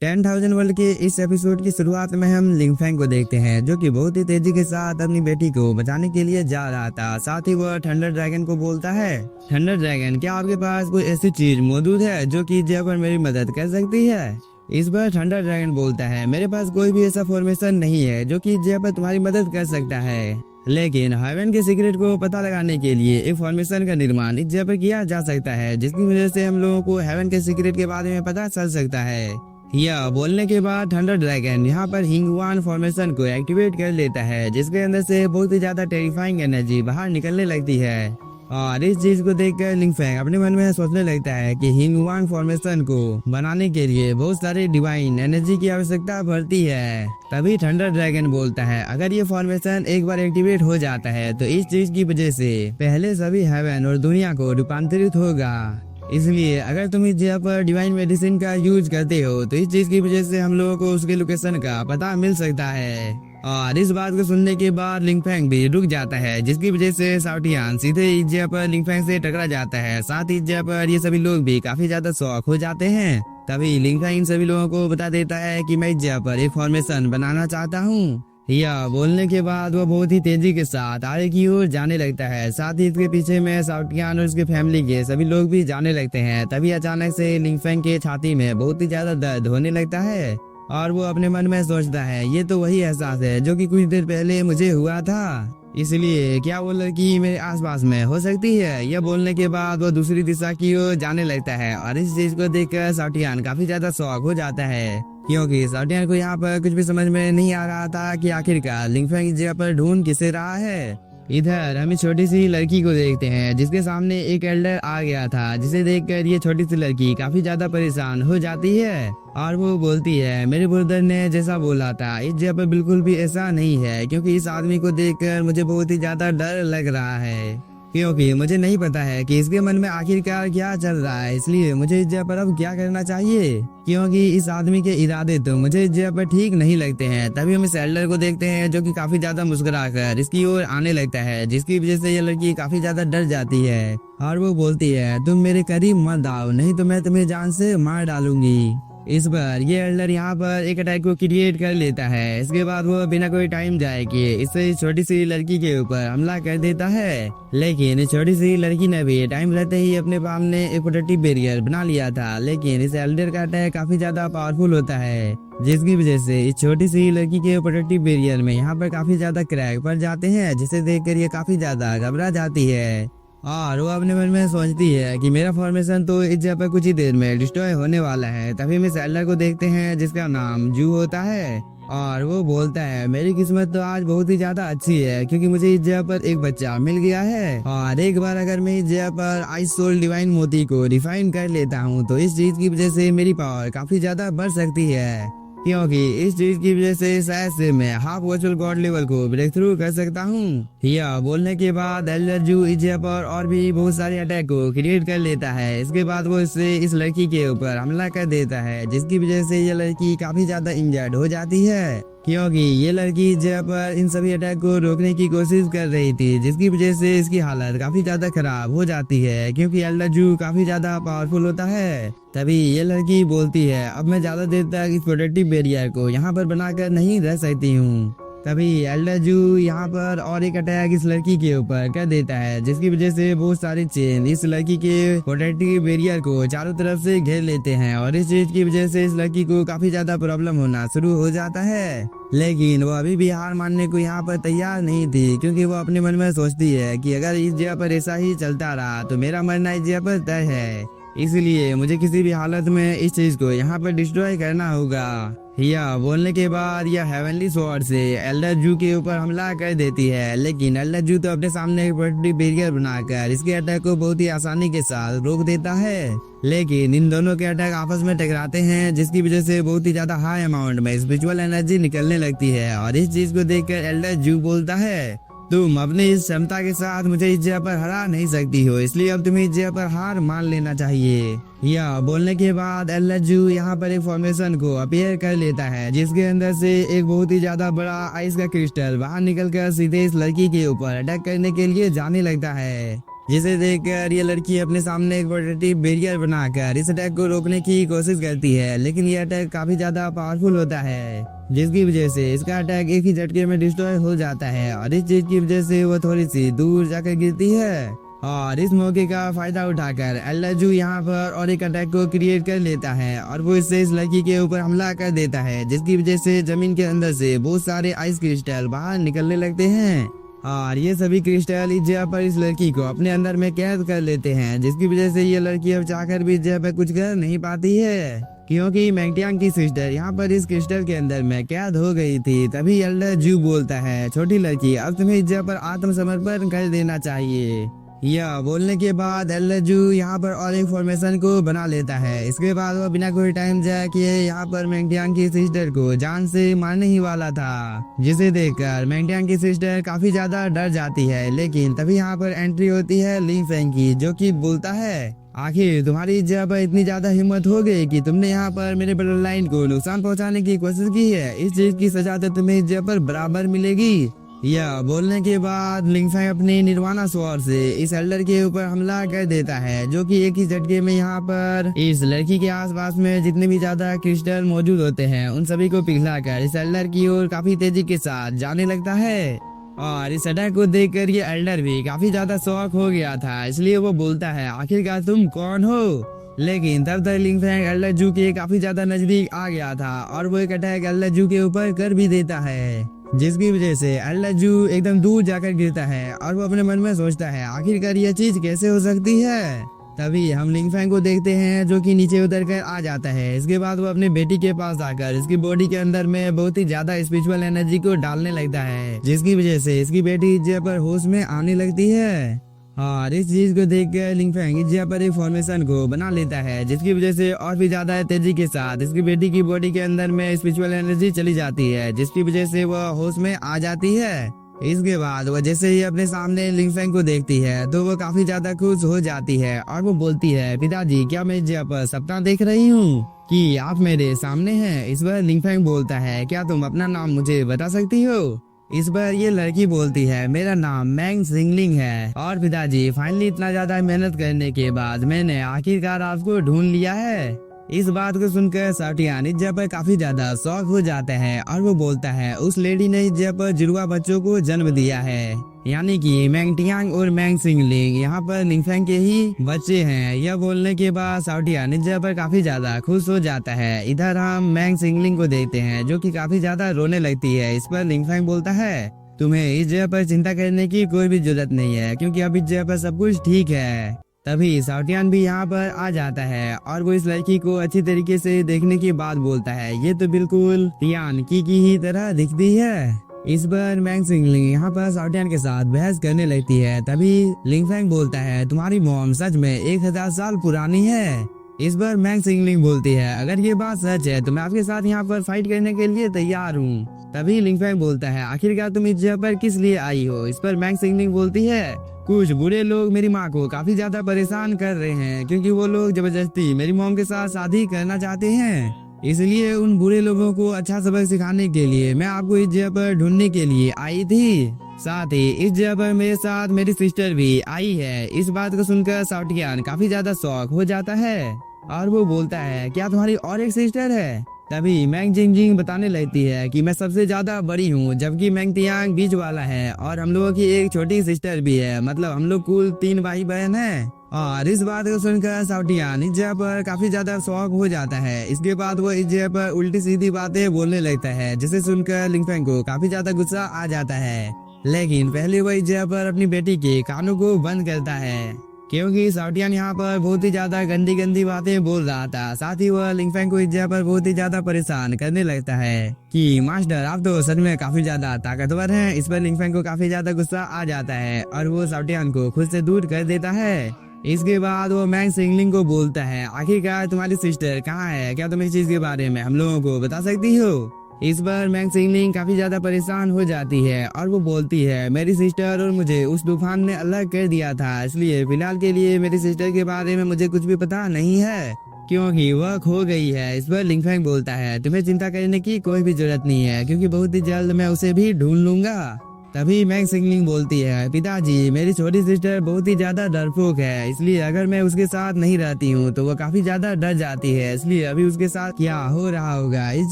10,000 world के इस episode की शुरुआत में हम लिंगफैंग को देखते हैं, जो कि बहुत ही तेजी के साथ अपनी बेटी को बचाने के लिए जा रहा था। साथ ही वह थंडर ड्रैगन को बोलता है, थंडर ड्रैगन, क्या आपके पास कोई ऐसी चीज मौजूद है जो कि जय पर मेरी मदद कर सकती है? इस बार थंडर ड्रैगन बोलता है, मेरे पास कोई भी ऐसा फॉर्मेशन नहीं है जो कि जय पर तुम्हारी मदद कर सकता है, लेकिन हेवन के सीक्रेट को पता लगाने के लिए एक फॉर्मेशन का निर्माण इस जगह पर किया जा सकता है, जिसकी वजह से हम लोगों को हेवन के सीक्रेट के बारे में पता चल सकता है। यह बोलने के बाद थंडर ड्रैगन यहाँ पर हिंगवान फॉर्मेशन को एक्टिवेट कर लेता है, जिसके अंदर से बहुत ही ज्यादा टेरिफाइंग एनर्जी बाहर निकलने लगती है। और इस चीज को देखकर लिंगफैंग अपने मन में सोचने लगता है कि हिंगवान फॉर्मेशन को बनाने के लिए बहुत सारी डिवाइन एनर्जी की आवश्यकता पड़ती है। तभी थंडर ड्रैगन बोलता है, अगर ये फॉर्मेशन एक बार एक्टिवेट हो जाता है तो इस चीज की वजह से पहले सभी हेवन और दुनिया को रूपांतरित होगा। इसलिए अगर तुम इस जगह पर डिवाइन मेडिसिन का यूज करते हो तो इस चीज की वजह से हम लोगों को उसके लोकेशन का पता मिल सकता है। और इस बात को सुनने के बाद लिंगफैंग भी रुक जाता है, जिसकी वजह से शाओटियान सीधे इस जगह पर लिंगफैंग से टकरा जाता है। साथ ही इस जगह पर ये सभी लोग भी काफी ज्यादा शॉक हो जाते हैं। तभी लिंगफैंग इन सभी लोगों को बता देता है कि मैं इस जगह पर एक फॉर्मेशन बनाना चाहता हूँ। यह बोलने के बाद वो बहुत ही तेजी के साथ आगे की ओर जाने लगता है। साथ ही इसके पीछे में शाओटियान और उसके फैमिली के सभी लोग भी जाने लगते हैं। तभी अचानक से लिंगफैंग के छाती में बहुत ही ज्यादा दर्द होने लगता है और वो अपने मन में सोचता है, ये तो वही एहसास है जो कि कुछ देर पहले मुझे हुआ था, इसलिए क्या वो लड़की मेरे आसपास में हो सकती है? यह बोलने के बाद वो दूसरी दिशा की ओर जाने लगता है और इस चीज को देखकर शाओटियान काफी ज्यादा शॉक हो जाता है, क्योंकि शाओटियान को यहाँ पर कुछ भी समझ में नहीं आ रहा था कि आखिरकार लिंगफैंग इस जगह पर ढूंढ किसे रहा है। इधर हम छोटी सी लड़की को देखते हैं, जिसके सामने एक एल्डर आ गया था, जिसे देखकर ये छोटी सी लड़की काफी ज्यादा परेशान हो जाती है और वो बोलती है, मेरे ब्रदर ने जैसा बोला था इस जगह पर बिल्कुल भी ऐसा नहीं है, क्योंकि इस आदमी को देखकर मुझे बहुत ही ज्यादा डर लग रहा है, क्योंकि मुझे नहीं पता है कि इसके मन में आखिरकार क्या चल रहा है। इसलिए मुझे इस जगह पर अब क्या करना चाहिए, क्योंकि इस आदमी के इरादे तो मुझे इस जगह पर ठीक नहीं लगते हैं। तभी हम इस एल्डर को देखते हैं, जो कि काफी ज्यादा मुस्कुराकर इसकी ओर आने लगता है, जिसकी वजह से ये लड़की काफी ज्यादा डर जाती है और वो बोलती है, तुम मेरे करीब मत आओ, नहीं तो मैं तुम्हें जान से मार डालूंगी। इस बार ये एल्डर यहाँ पर एक अटैक को क्रिएट कर लेता है। इसके बाद वो बिना कोई टाइम जाए किए इससे छोटी सी लड़की के ऊपर हमला कर देता है, लेकिन इस छोटी सी लड़की ने भी टाइम रहते ही अपने सामने एक प्रोटेक्टिव बैरियर बना लिया था। लेकिन इस एल्डर का अटैक काफी ज्यादा पावरफुल होता है, जिसकी वजह से इस छोटी सी लड़की के प्रोटेक्टिव बैरियर में यहाँ पर काफी ज्यादा क्रैक पड़ जाते हैं, जिसे देखकर ये काफी ज्यादा घबरा जाती है और वो अपने मन में सोचती है कि मेरा फॉर्मेशन तो इस जगह पर कुछ ही देर में डिस्ट्रॉय होने वाला है। तभी हम इस एल्डर को देखते हैं, जिसका नाम जू होता है और वो बोलता है, मेरी किस्मत तो आज बहुत ही ज्यादा अच्छी है, क्योंकि मुझे इस जगह पर एक बच्चा मिल गया है और एक बार अगर मैं इस जगह पर आइस सोल डिवाइन मोती को रिफाइन कर लेता हूँ तो इस चीज की वजह से मेरी पावर काफी ज्यादा बढ़ सकती है, क्योंकि इस चीज की वजह से शायद से मैं हाफ वर्चुअल गॉड लेवल को ब्रेक थ्रू कर सकता हूँ। यह बोलने के बाद एल्डर जू इस जगह पर और भी बहुत सारे अटैक को क्रिएट कर लेता है। इसके बाद वो इससे इस लड़की के ऊपर हमला कर देता है, जिसकी वजह से ये लड़की काफी ज्यादा इंजर्ड हो जाती है, क्योंकि ये लड़की इस जगह पर इन सभी अटैक को रोकने की कोशिश कर रही थी, जिसकी वजह से इसकी हालत काफी ज्यादा खराब हो जाती है, क्योंकि एल्डर जू काफी ज्यादा पावरफुल होता है। तभी ये लड़की बोलती है, अब मैं ज्यादा देर तक इस प्रोटेक्टिव बैरियर को यहाँ पर बनाकर नहीं रह सकती हूँ। तभी एल्डर जू यहाँ पर और एक अटैक इस लड़की के ऊपर कर देता है, जिसकी वजह से बहुत सारे चेन इस लड़की के प्रोटेक्टिव बैरियर को चारों तरफ से घेर लेते हैं और इस चीज की वजह से इस लड़की को काफी ज्यादा प्रॉब्लम होना शुरू हो जाता है। लेकिन वो अभी भी हार मानने को यहाँ पर तैयार नहीं थी, क्योंकि वो अपने मन में सोचती है कि अगर इस जगह पर ऐसा ही चलता रहा तो मेरा मरना इस जगह पर तय है, इसलिए मुझे किसी भी हालत में इस चीज को यहाँ पर डिस्ट्रॉय करना होगा। यह बोलने के बाद यह हेवनली स्वॉर्ड से एल्डर जू के ऊपर हमला कर देती है, लेकिन एल्डर जू तो अपने सामने एक प्रोटेक्टिव बैरियर बनाकर इसके अटैक को बहुत ही आसानी के साथ रोक देता है। लेकिन इन दोनों के अटैक आपस में टकराते हैं, जिसकी वजह से बहुत ही ज्यादा हाई अमाउंट में स्पिरिचुअल एनर्जी निकलने लगती है और इस चीज को देखकर एल्डर जू बोलता है, तुम अपनी इस क्षमता के साथ मुझे इस जगह पर हरा नहीं सकती हो, इसलिए अब तुम्हें इस जगह पर हार मान लेना चाहिए। यह बोलने के बाद एल्डर जू यहाँ पर एक फॉर्मेशन को अपीयर कर लेता है, जिसके अंदर से एक बहुत ही ज्यादा बड़ा आइस का क्रिस्टल बाहर निकलकर सीधे इस लड़की के ऊपर अटैक करने के लिए जाने लगता है। जिसे देखकर ये लड़की अपने सामने एक प्रोटेक्टिव बैरियर बनाकर इस अटैक को रोकने की कोशिश करती है, लेकिन ये अटैक काफी ज्यादा पावरफुल होता है, जिसकी वजह से इसका अटैक एक ही झटके में डिस्ट्रॉय हो जाता है और इस चीज की वजह से वो थोड़ी सी दूर जाकर गिरती है। और इस मौके का फायदा उठाकर एल्डर जू यहाँ पर और एक अटैक को क्रिएट कर लेता है और वो इससे इस लड़की के ऊपर हमला कर देता है, जिसकी वजह से जमीन के अंदर से बहुत सारे आइस क्रिस्टल बाहर निकलने लगते हैं और ये सभी क्रिस्टल इस जगह पर इस लड़की को अपने अंदर में कैद कर लेते हैं, जिसकी वजह से ये लड़की अब चाहकर भी इस जगह पर कुछ कर नहीं पाती है, क्योंकि मैंगटियांग की सिस्टर यहाँ पर इस क्रिस्टल के अंदर में कैद हो गई थी। तभी एल्डर जू बोलता है, छोटी लड़की अब तुम्हें इस जगह पर आत्मसमर्पण कर देना चाहिए। यह बोलने के बाद एल्डर जू यहाँ पर और एक फॉर्मेशन को बना लेता है। इसके बाद वो बिना कोई टाइम जाए किए यहाँ पर मैंगटियांग की सिस्टर को जान से मारने ही वाला था, जिसे देखकर मैंगटियांग की सिस्टर काफी ज्यादा डर जाती है। लेकिन तभी यहाँ पर एंट्री होती है लिंग फेंग की, जो कि बोलता है, आखिर तुम्हारी जगह पर इतनी ज्यादा हिम्मत हो गई कि तुमने यहाँ पर मेरे ब्लड लाइन को नुकसान पहुँचाने की कोशिश की है, इस चीज की सजा तो तुम्हें इस जगह पर बराबर मिलेगी। यह बोलने के बाद लिंग फेंग अपनी निर्वाणा स्वॉर्ड से इस एल्डर के ऊपर हमला कर देता है, जो कि एक ही झटके में यहाँ पर इस लड़की के आसपास में जितने भी ज्यादा क्रिस्टल मौजूद होते हैं उन सभी को पिघलाकर इस एल्डर की ओर काफी तेजी के साथ जाने लगता है। और इस अटैक को देखकर ये एल्डर भी काफी ज्यादा शॉक हो गया था, इसलिए वो बोलता है, आखिरकार तुम कौन हो। लेकिन तब तक लिंग फेंग एल्डर जू के काफी ज्यादा नजदीक आ गया था और वो एक अटैक एल्डर जू के ऊपर कर भी देता है, जिसकी वजह से एल्डर जू एकदम दूर जाकर गिरता है और वो अपने मन में सोचता है, आखिरकार ये चीज कैसे हो सकती है। तभी हम लिंग फेंग को देखते हैं, जो कि नीचे उतर कर आ जाता है। इसके बाद वो अपने बेटी के पास आकर इसकी बॉडी के अंदर में बहुत ही ज्यादा स्पिरिचुअल एनर्जी को डालने लगता है, जिसकी वजह से इसकी बेटी इस जगह पर होश में आने लगती है। और इस चीज को देख कर लिंग फेंग इस जगह पर एक फॉर्मेशन को बना लेता है, जिसकी वजह से और भी ज्यादा तेजी के साथ इसकी बेटी की बॉडी के अंदर में स्पिरिचुअल एनर्जी चली जाती है, जिसकी वजह से वह होश में आ जाती है। इसके बाद वह जैसे ही अपने सामने लिंग फेंग को देखती है तो वो काफी ज्यादा खुश हो जाती है और वो बोलती है, पिताजी क्या मैं इस जगह पर सपना देख रही हूँ कि आप मेरे सामने हैं। इस बार लिंग फेंग बोलता है, क्या तुम अपना नाम मुझे बता सकती हो। इस बार ये लड़की बोलती है, मेरा नाम मैंग सिंगलिंग है और पिताजी फाइनली इतना ज्यादा मेहनत करने के बाद मैंने आखिरकार आपको ढूंढ लिया है। इस बात को सुनकर साटियान इस जगह पर काफी ज्यादा शौक हो जाते हैं और वो बोलता है, उस लेडी ने इस जगह पर जुड़वा बच्चों को जन्म दिया है, यानी कि मैंगटियांग और मैंग सिंगलिंग यहाँ पर लिंग फेंग के ही बच्चे हैं। यह बोलने के बाद साटियान इस जगह पर काफी ज्यादा खुश हो जाता है। इधर हम मैंग सिंगलिंग को देखते हैं, जो कि काफी ज्यादा रोने लगती है। इस पर लिंग फेंग बोलता है, तुम्हें इस जगह पर चिंता करने की कोई भी जरूरत नहीं है, क्योंकि अब इस जगह पर सब कुछ ठीक है। तभी साटियान भी यहाँ पर आ जाता है और वो इस लड़की को अच्छी तरीके से देखने के बाद बोलता है, ये तो बिल्कुल तियान की ही तरह दिखती है। इस बार मैंग सिंगलिंग यहाँ पर साटियान के साथ बहस करने लगती है। तभी लिंग फेंग बोलता है, तुम्हारी मॉम सच में 1000 साल पुरानी है। इस बार मैंग सिंगलिंग बोलती है, अगर ये बात सच है तो मैं आपके साथ यहाँ पर फाइट करने के लिए तैयार हूँ। तभी लिंग फेंग बोलता है, आखिरकार तुम इस जगह पर किस लिए आई हो। इस पर मैंग सिंगलिंग बोलती है, कुछ बुरे लोग मेरी माँ को काफी ज्यादा परेशान कर रहे हैं, क्योंकि वो लोग जबरदस्ती मेरी मॉम के साथ शादी करना चाहते हैं। इसलिए उन बुरे लोगों को अच्छा सबक सिखाने के लिए मैं आपको इस जगह पर ढूंढने के लिए आई थी। साथ ही इस जगह पर मेरे साथ मेरी सिस्टर भी आई है। इस बात को सुनकर साटियान काफी ज्यादा शौक हो जाता है और वो बोलता है, क्या तुम्हारी और एक सिस्टर है। तभी मैंग जिंगजिंग बताने लगती है कि मैं सबसे ज्यादा बड़ी हूँ, जबकि मैंग तियांग बीच वाला है और हम लोगों की एक छोटी सिस्टर भी है, मतलब हम लोग कुल 3 भाई बहन हैं। और इस बात को सुनकर साटियान इस जगह पर काफी ज्यादा शौक हो जाता है। इसके बाद वो इस जगह पर उल्टी सीधी बातें बोलने लगता है, जिसे सुनकर लिंग फेंग को काफी ज्यादा गुस्सा आ जाता है। लेकिन पहले वो इस जगह पर अपनी बेटी के कानों को बंद करता है, क्योंकि साटियान यहाँ पर बहुत ही ज्यादा गंदी गंदी बातें बोल रहा था। साथ ही वह लिंग फेंग को इस जगह पर बहुत ही ज्यादा परेशान करने लगता है कि मास्टर आप तो सच में काफी ज्यादा ताकतवर हैं। इस पर लिंग फेंग को काफी ज्यादा गुस्सा आ जाता है और वो साटियान को खुद से दूर कर देता है। इसके बाद वो मैंग सिंगलिंग को बोलता है, आखिरकार तुम्हारी सिस्टर कहाँ है, क्या तुम इस चीज के बारे में हम लोगों को बता सकती हो। इस बार मैंग सिंगलिंग काफी ज्यादा परेशान हो जाती है और वो बोलती है, मेरी सिस्टर और मुझे उस तूफान ने अलग कर दिया था, इसलिए फिलहाल के लिए मेरी सिस्टर के बारे में मुझे कुछ भी पता नहीं है, क्योंकि वह खो गई है। इस पर लिंग फेंग बोलता है, तुम्हें चिंता करने की कोई भी जरूरत नहीं है, क्योंकि बहुत ही जल्द मैं उसे भी ढूंढ लूंगा। तभी मैंग सिंगलिंग बोलती है, पिताजी मेरी छोटी सिस्टर बहुत ही ज्यादा डरपोक है, इसलिए अगर मैं उसके साथ नहीं रहती हूँ तो वो काफी ज्यादा डर जाती है, इसलिए अभी उसके साथ क्या हो रहा होगा इस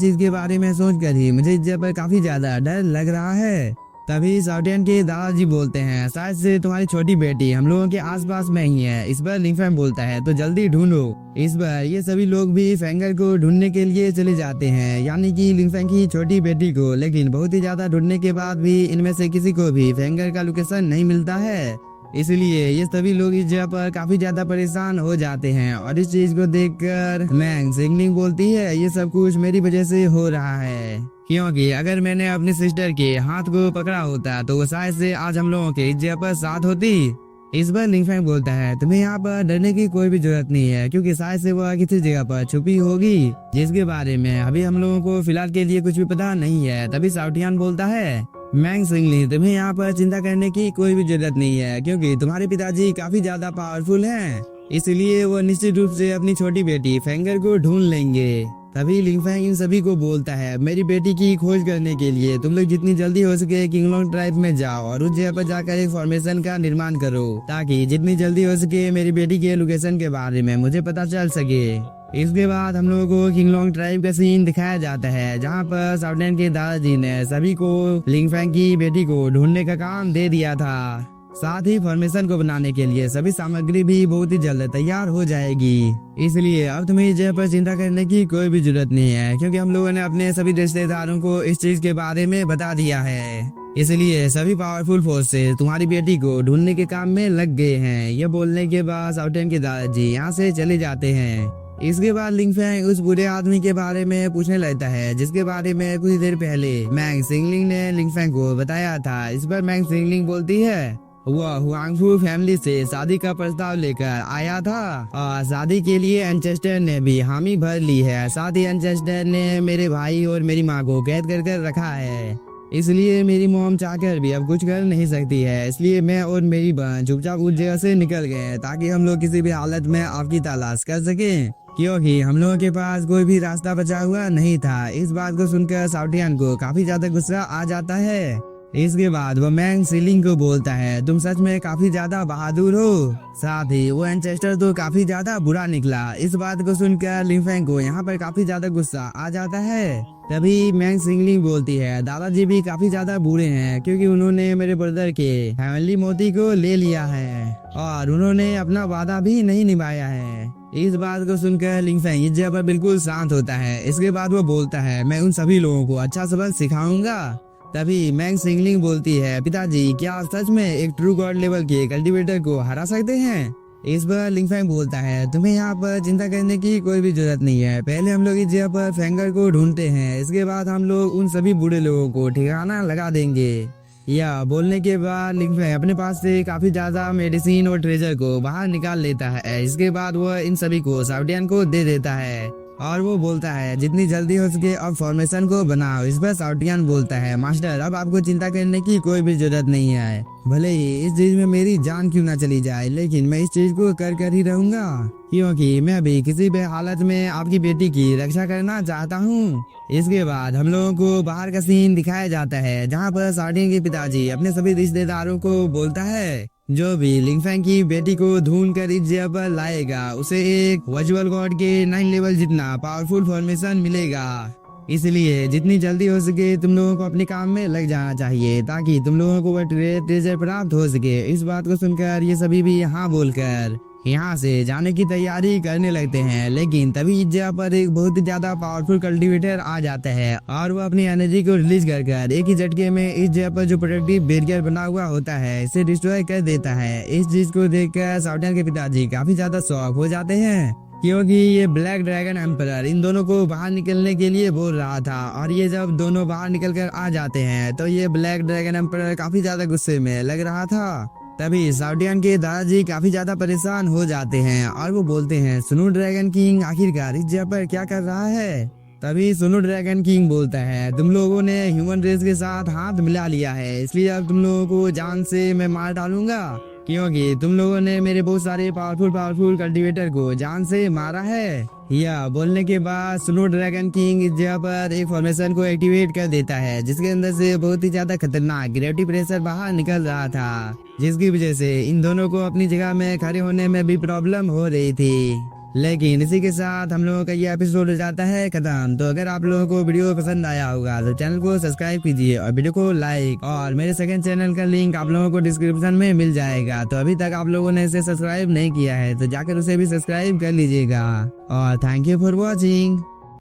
चीज के बारे में सोचकर ही मुझे इस पर काफी ज्यादा डर लग रहा है। तभी साउटियन के दादाजी बोलते हैं, शायद से तुम्हारी छोटी बेटी हम लोगों के आसपास में ही है। इस पर लिंगफैंग बोलता है, तो जल्दी ढूंढो। इस पर ये सभी लोग भी फेंगर को ढूंढने के लिए चले जाते हैं, यानी कि लिंगफैंग की छोटी बेटी को। लेकिन बहुत ही ज्यादा ढूंढने के बाद भी इनमें से किसी को भी फेंगर का लोकेशन नहीं मिलता है, इसलिए ये सभी लोग इस जगह पर काफी ज्यादा परेशान हो जाते हैं। और इस चीज को देखकर मैंग सिंगलिंग बोलती है, ये सब कुछ मेरी वजह से हो रहा है, क्योंकि अगर मैंने अपनी सिस्टर के हाथ को पकड़ा होता तो वो शायद से आज हम लोगों के इस जगह पर साथ होती। इस बार लिंगफैंग बोलता है, तुम्हें यहाँ पर डरने की कोई भी जरूरत नहीं है, क्योंकि शायद से वह किसी जगह पर छुपी होगी जिसके बारे में अभी हम लोगों को फिलहाल के लिए कुछ भी पता नहीं है। तभी साउटियन बोलता है, मैंग सिंगलिंग तुम्हें यहाँ पर चिंता करने की कोई भी जरूरत नहीं है, क्योंकि तुम्हारे पिताजी काफी ज्यादा पावरफुल हैं, इसलिए वो निश्चित रूप से अपनी छोटी बेटी फेंगर को ढूंढ लेंगे। तभी लिंगफैंग इन सभी को बोलता है, मेरी बेटी की खोज करने के लिए तुम लोग जितनी जल्दी हो सके किंगलोंग ट्राइब में जाओ और उस जगह पर जाकर एक फॉर्मेशन का निर्माण करो, ताकि जितनी जल्दी हो सके मेरी बेटी के लोकेशन के बारे में मुझे पता चल सके। इसके बाद हम लोगों को किंगलोंग ट्राइब का सीन दिखाया जाता है, जहाँ पर साउटलैंड के दादाजी ने सभी को लिंगफैंग की बेटी को ढूंढने का काम दे दिया था। साथ ही फॉर्मेशन को बनाने के लिए सभी सामग्री भी बहुत ही जल्द तैयार हो जाएगी, इसलिए अब तुम्हें इस जगह पर चिंता करने की कोई भी जरूरत नहीं है, क्योंकि हम लोगों ने अपने सभी रिश्तेदारों को इस चीज के बारे में बता दिया है, इसलिए सभी पावरफुल फोर्स से तुम्हारी बेटी को ढूंढने के काम में लग गए हैं। ये बोलने के बाद साउटलैंड के दादाजी यहाँ से चले जाते हैं। इसके बाद लिंगफैंग उस बुरे आदमी के बारे में पूछने लगता है, जिसके बारे में कुछ देर पहले मैंग सिंगलिंग ने लिंगफैंग को बताया था। इस पर मैंग सिंगलिंग बोलती है, वह हुआंगफू फैमिली से शादी का प्रस्ताव लेकर आया था और शादी के लिए एंचेस्टर ने भी हामी भर ली है। साथ ही एंचेस्टर ने मेरे भाई और मेरी माँ को कैद कर रखा है, इसलिए मेरी मॉम चाहकर भी अब कुछ कर नहीं सकती है, इसलिए मैं और मेरी बहन चुपचाप उस जगह से निकल गए, ताकि हम लोग किसी भी हालत में आपकी तलाश कर सकें, क्योंकि हम लोगों के पास कोई भी रास्ता बचा हुआ नहीं था। इस बात को सुनकर साउटियन को काफी ज्यादा गुस्सा आ जाता है। इसके बाद वो मैंग सिंगलिंग को बोलता है, तुम सच में काफी ज्यादा बहादुर हो। साथ ही वो एंचेस्टर तो काफी ज्यादा बुरा निकला। इस बात को सुनकर लिंगफैंग को यहाँ पर काफी ज्यादा गुस्सा आ जाता है। तभी मैंग सिंगलिंग बोलती है, दादाजी भी काफी ज्यादा बुरे हैं, क्योंकि उन्होंने मेरे ब्रदर के फैमिली मोती को ले लिया है और उन्होंने अपना वादा भी नहीं निभाया है। इस बात को सुनकर लिंगफैंग इस जगह पर बिल्कुल शांत होता है। इसके बाद वो बोलता है, मैं उन सभी लोगों को अच्छा सबक सिखाऊंगा। तभी मैंग सिंगलिंग बोलती है, पिताजी क्या आप सच में एक ट्रू गॉड लेवल के कल्टीवेटर को हरा सकते हैं? इस पर लिंगफैंग बोलता है, तुम्हें यहाँ पर चिंता करने की कोई भी जरूरत नहीं है। पहले हम लोग इस जगह पर फेंगर को ढूंढते हैं, इसके बाद हम लोग उन सभी बूढ़े लोगों को ठिकाना लगा देंगे। या बोलने के बाद लिंगफैंग अपने पास से काफी ज्यादा मेडिसिन और ट्रेजर को बाहर निकाल लेता है। इसके बाद वह इन सभी को साउटियन को दे देता है और वो बोलता है, जितनी जल्दी हो सके अब फॉर्मेशन को बनाओ। इस पर साउटियन बोलता है, मास्टर अब आपको चिंता करने की कोई भी जरूरत नहीं है, भले ही इस चीज में मेरी जान क्यों ना चली जाए, लेकिन मैं इस चीज को कर ही रहूंगा, क्योंकि मैं भी किसी भी हालत में आपकी बेटी की रक्षा करना चाहता हूँ। इसके बाद हम लोगों को बाहर का सीन दिखाया जाता है, जहाँ पर साउटियन के पिताजी अपने सभी रिश्तेदारों को बोलता है, जो भी लिंगफैंग की बेटी को ढूंढ कर इस जगह पर लाएगा उसे एक वर्चुअल गॉड के 9 लेवल जितना पावरफुल फॉर्मेशन मिलेगा। इसलिए जितनी जल्दी हो सके तुम लोगों को अपने काम में लग जाना चाहिए, ताकि तुम लोगों को वह ट्रेजर प्राप्त हो सके। इस बात को सुनकर ये सभी भी यहाँ बोलकर यहाँ से जाने की तैयारी करने लगते हैं, लेकिन तभी इस जगह पर एक बहुत ही ज्यादा पावरफुल कल्टीवेटर आ जाता है और वो अपनी एनर्जी को रिलीज कर एक ही झटके में इस जगह पर जो प्रोटेक्टिव बैरियर बना हुआ होता है इसे डिस्ट्रॉय कर देता है। इस चीज को देखकर साउटियन के पिताजी काफी ज्यादा शॉक हो जाते हैं, क्योंकि ये ब्लैक ड्रैगन एम्परर इन दोनों को बाहर निकलने के लिए बोल रहा था, और ये जब दोनों बाहर निकल कर आ जाते हैं तो ये ब्लैक ड्रैगन एम्परर काफी ज्यादा गुस्से में लग रहा था। तभी साउटियन के दादाजी काफी ज्यादा परेशान हो जाते हैं और वो बोलते हैं, सुनो ड्रैगन किंग आखिरकार इस जगह पर क्या कर रहा है? तभी सुनो ड्रैगन किंग बोलता है, तुम लोगों ने ह्यूमन रेस के साथ हाथ मिला लिया है, इसलिए अब तुम लोगों को जान से मैं मार डालूंगा, क्योंकि तुम लोगों ने मेरे बहुत सारे पावरफुल कल्टीवेटर को जान से मारा है। या बोलने के बाद स्नो ड्रैगन किंग इस जगह पर एक फॉर्मेशन को एक्टिवेट कर देता है, जिसके अंदर से बहुत ही ज्यादा खतरनाक ग्रेविटी प्रेशर बाहर निकल रहा था, जिसकी वजह से इन दोनों को अपनी जगह में खड़े होने में भी प्रॉब्लम हो रही थी। लेकिन इसी के साथ हम लोगों का ये एपिसोड हो जाता है खत्म। तो अगर आप लोगों को वीडियो पसंद आया होगा तो चैनल को सब्सक्राइब कीजिए और वीडियो को लाइक, और मेरे सेकंड चैनल का लिंक आप लोगों को डिस्क्रिप्शन में मिल जाएगा। तो अभी तक आप लोगों ने इसे सब्सक्राइब नहीं किया है तो जाकर उसे भी सब्सक्राइब कर लीजिएगा। और थैंक यू फॉर वॉचिंग।